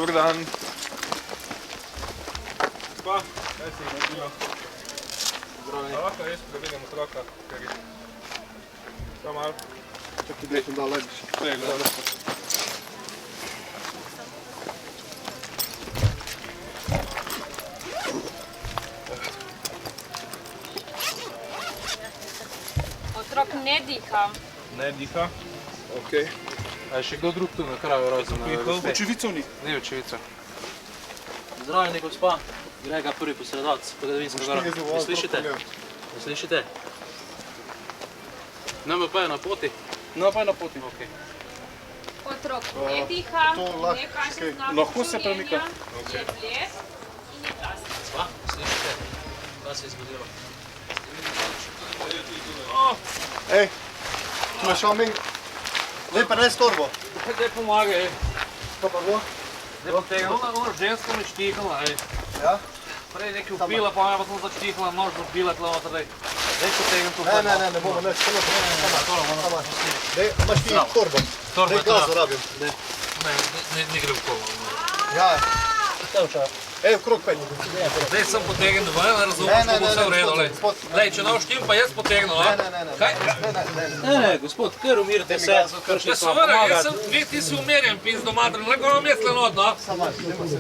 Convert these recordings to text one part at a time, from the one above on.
Dober dan. Pa, kaj si naredila? Zdravljeni. A lahko res prevedem otroka, ker je... Samo malo. Čakaj, da sem dal legiš. Ne, gledam. Otrok ne diha. Ne diha. Ok. A je še kdo drug tu na kraju razen? Očevicev ni. Ni očevica. Zdravljeni, gospa. Grega, prvi posredovalec Padavinskega gara. Me slišite? Me slišite? NMP je na poti? No, pa je na poti. Ok. Otrok ne diha, to lahko, ne kaže znakov Lahko se premika. življenja, je bled in je glasni. Gospa, slišite? Kaj se je zgodilo? Ej, imaš omen? Daj pa res torbo. Daj pomagaj. To pa bo? Daj pa tega, ona ženska me štihala, ej. Ja? Prej nekaj upila, pa me pa sem zaštihala, nož odbila tle noter, daj. Daj pa tega tu. Ne bomo, ne, samo. Daj, imaš ti torbo. Torba Daj glas zarabim. Ne gre v kolo. Ja. Ej, v krog penji. Zdaj sem potegnil ven, razumem, da bo vse v redu, lej. Lej, če ne vštim, pa jaz potegnil, a? Ne. Kaj? Ne, gospod, kar umirite se. Ja, seveda, jaz sem, ti si umerjen, pizdo mater, lahko vam jaz lenot, no? Samo malo, nema se.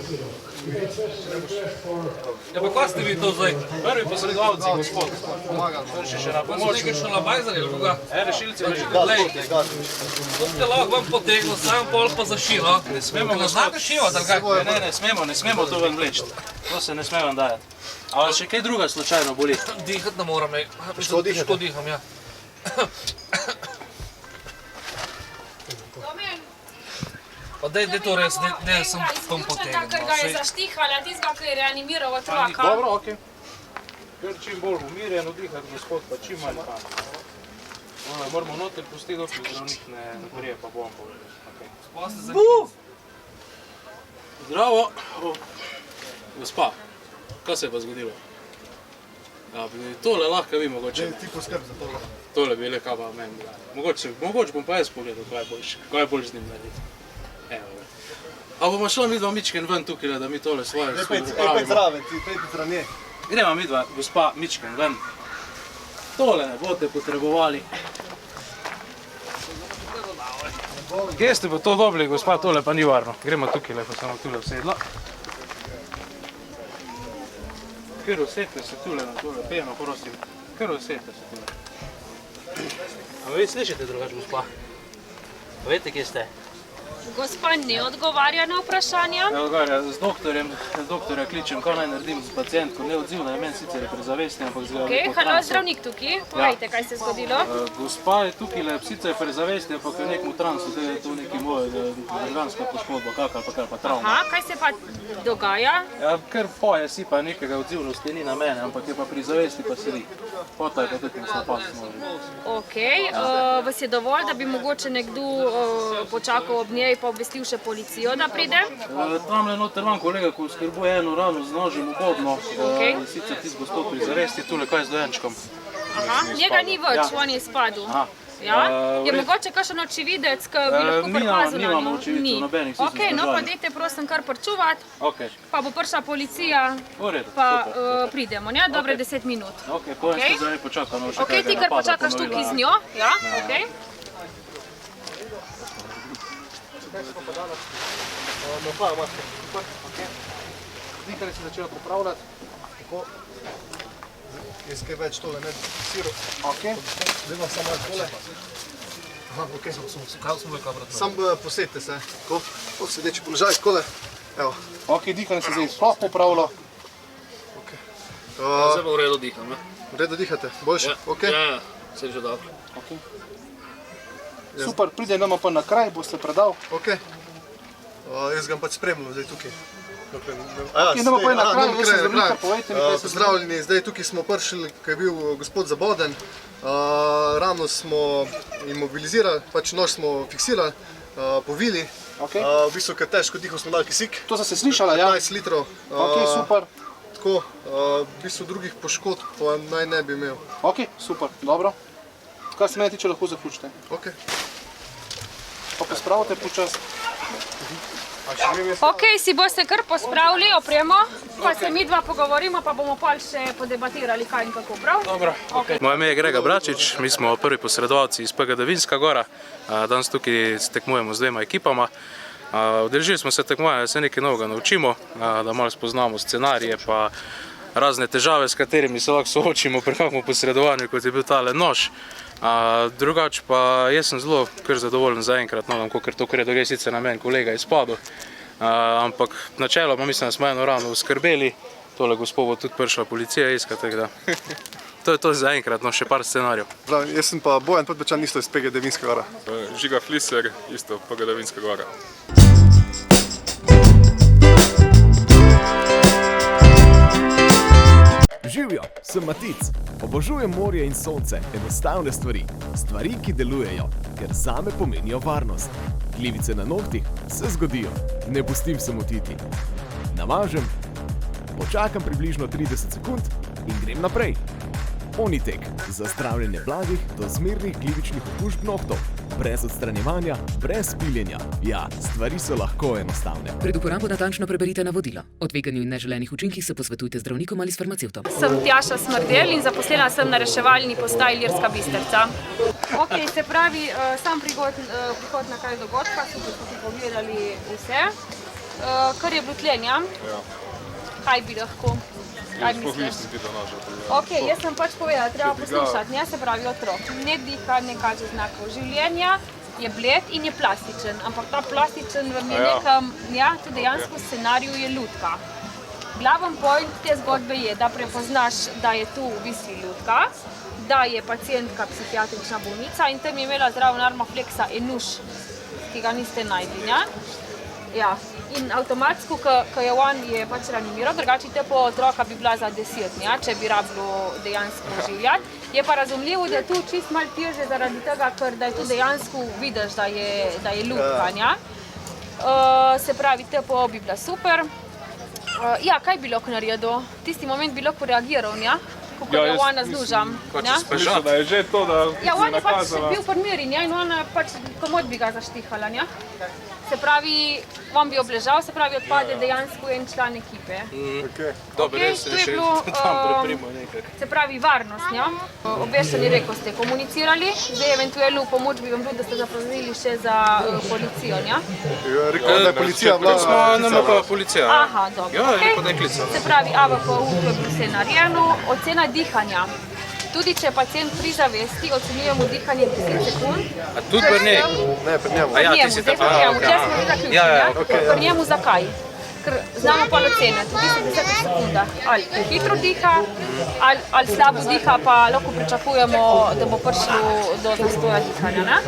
Ja, pa kaj ste vi to zdaj? Prvi posredovalci, gospod. Pomagam. Še na Pa so pomoč. nekaj šalabajzali, ali koga? Rešilci me že. Lej, to ste lahko vam potegnil, sam pol pa zašil, no? Ne smemo, Ne znate šivati, ali kaj? Ne smemo to ven vleči. To se ne sme vam dajati. A vas še kaj druga slučajno boli? Dihat ne moram, ej. Težko dihate? Težko diham, ja. Pa daj to res, ne sem tam potegnil. Ker ga je zaštihala, tistega, ki je reanimiral otroka. Dobro, okej. Ker čim bolj umirjen odihati, gospod, pa čim manj pamet. Moramo noter pustiti, dokler zdravnik ne prije, pa bom povedal. Zdravo. Gospa, kaj se je pa zgodilo? Ja, tole lahko vi mogoče. Ti poskrb za to. Tole bi le kaj pa meni bila. Mogoče bom pa jaz pogledal, kaj je boljš z njim narediti. Evo. A bomo šla midva mičken ven tukaj, da mi tole svoje Pejte upravimo. zraven, ti pejte zraven. Gremo midva, gospa, mičken ven. Tole ne boste potrebovali. Kje ste pa to dobili, gospa, tole pa ni varno. Gremo tukaj, lepo samo tule vsedla. Kar usete se tule na tole, pejno prosim. Kar usete se tule. A vi slišite drugače, gospa? Veste, kje ste? Gospa ne odgovarja na vprašanja. Evo ga, z doktorja kličem, kaj naj naredim z pacijentko, neodzivna je meni sicer pri zavesti, ampak zgleda Ok, lepo halo, transo. zdravnik tukaj. Povejte, kaj se je zgodilo. Gospa je tukaj le sicer pri zavesti, ampak je v nekem transu, da je to neki moja organska poškodba, kak ali pa travma. Aha, kaj se pa dogaja? Ja, ker poje si pa nekega odzivnosti ni na mene, ampak je pa pri zavesti pa sedi. Pota je pa tudi napas može. Ok, vas je dovolj, da bi mogoče nekdo počakal ob njej pa obvestil še policijo, da pride? Tamle noter vam kolega, ko skrbuje eno rano z nožem ubodno, sicer tisti gospod pri zavesti, tule kaj z dojenčkom. Aha, njega ni več, on je spadel. Aha. Ja? Je mogoče kakšen očividec, ki bi lahko pripazil na nimamo njo? očividcev, nobenih, vsi so Ok, no pa zdržani. dajte prosim kar pričuvati, Ok, pa bo prišla policija, v redu, pa super. pridemo, ne? Dobre 10 minut. Ok, pojem ste zdaj počakano, še Ok, kaj ti ga kar napada počakaš tukaj ponovila. z njo, ja? Ok. No pa, maske. Dihaj se začela popravljati. Tako. Jaz kaj več tole ne siro. Ok. Zdaj vam samo tole. Aha, ok. Sam posedite se. Tako. V sedeči položaj, takole. Evo. Ok, dihanje se zdaj sploh popravilo. Ok. Zdaj pa v redu diham, ne? V redu dihate? Boljše? Ok. Ja, se je že dobro. Super, pride nama pa na kraj, boste predal. Ok. Jaz ga pač spremljam zdaj tukaj. Ok, idemo pa na kraj, jaz sem zdravnika, povejte mi, kaj se Pozdravljeni, zdaj tukaj smo prišli, ko je bil gospod zaboden. Rano smo imobilizirali, pač nož smo fiksirali, povili. Ok. V bistvu, ker težko dihal smo dali kisik. To ste se slišala, ja? 15 litrov. Ok, super. Tako, v bistvu drugih poškodb pa naj ne bi imel. Ok, super, dobro. Kar se mene tiče, lahko zaključite. Ok. Pa pospravite počas. Ok, si boste kar pospravili opremo, pa se mi dva pogovorimo, pa bomo pol še podebatirali kaj in kako, prav? Dobro. Moje ime je Grega Bračič, mi smo prvi posredovalci iz PGD Vinska Gora. Danes tukaj tekmujemo z dvema ekipama. Udeležili smo se tekmovanja, da se nekaj novega naučimo, da malo spoznamo scenarije pa razne težave, s katerimi se lahko soočimo pri kakšnem posredovanju, kot je bil tale nož. Drugače pa jaz sem zelo kar zadovoljen zaenkrat, no, kakor to, kar je druge sicer na meni kolega izpadel. Ampak načeloma mislim, da smo eno rano uskrbeli, tole gospod bo tudi prišla policija iskat, tako da to je to zaenkrat, no, še par scenarijev. Jaz sem pa Bojan Podbečan, isto iz PGD Vinska Gora. Žiga Fliser, isto PGD Vinska Gora. Živjo, sem Matic. Obožujem morje in sonce, enostavne stvari. Stvari, ki delujejo, ker zame pomenijo varnost. Glivice na nohtih se zgodijo, ne pustim se motiti. Namažem, počakam približno 30 sekund in grem naprej. Onitek, za zdravljenje blagih do zmernih glivičnih okužb nohtov. Brez odstranjevanja, brez piljenja. Ja, stvari so lahko enostavne. Pred uporabo natančno preberite navodila. O tveganju in neželenih učinkih se posvetujte z zdravnikom ali s farmacevtom. Sem Tjaša Smrdel in zaposlena sem na reševalni postaji Ilirska Bistrica. Ok, se pravi, sam prihod na kraj dogodka, so tudi pogledali vse. Kar je bilo tlenja, kaj bi lahko? Kaj misliš? Ok, jaz sem pač povedala, treba poslušati, ne, se pravi otrok. Ne diha, ne kaže znakov življenja, je bled in je plastičen, ampak ta plastičen vam je nekam, ja, tudi dejansko v scenariju je lutka. Glaven point te zgodbe je, da prepoznaš, da je tu v bistvu lutka, da je pacientka psihiatrična bolnica in tam je imela zraven Armaflexa en nuž, ki ga niste našli, ne? Ja, in avtomatsko, ko je on je pač reanimiral, drugače te po otroka bi bila za 10, ja, če bi rabilo dejansko življati. Je pa razumljivo, da je tu čist malo težje zaradi tega, ker da je tu dejansko vidiš, da je lutka, ja. Se pravi, TPO bi bila super. Ja, kaj bi lahko naredil? Tisti moment bi lahko reagiral, ja? Kako je ona zlužam. Mislim, da je že to, da ja, on je pač bil podmiren, ja, in ona pač komod bi ga zaštihala, ja. Se pravi, vam bi obležal, se pravi, odpade dejansko en član ekipe. Dobro, jaz se še tam preprimo nekaj. Se pravi, varnost, ja. Obveščeni reko ste komunicirali, zdaj eventualno v pomoč bi vam bilo, da ste zaprosili še za policijo, ja. Rekel, da je policija bila... Nama pa policija. Aha, dobro. Ja, rekel, da je klical. Se pravi, AVPU je bilo vse narejeno, ocena dihanja. Tudi če je pacient pri zavesti, ocenjujemo dihanje 10 sekund. A tudi pri njej? Ne, pri njemu. Pri njemu, zdaj smo pri njemu, zdaj smo zaključili. Pri njemu zakaj? Ker znamo pa oceniti v 10 sekundah, ali hitro diha, ali slabo diha, pa lahko pričakujemo, da bo prišlo do zastoja dihanja.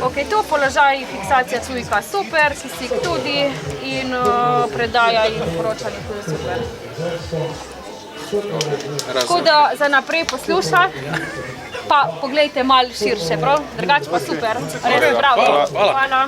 Ok, to položaj, fiksacija čujka super, kisik tudi in predaja in poročanje tudi super. Tako da za naprej posluša, pa pogledajte malo širše, prav? Drugače pa super, res bravo. Hvala.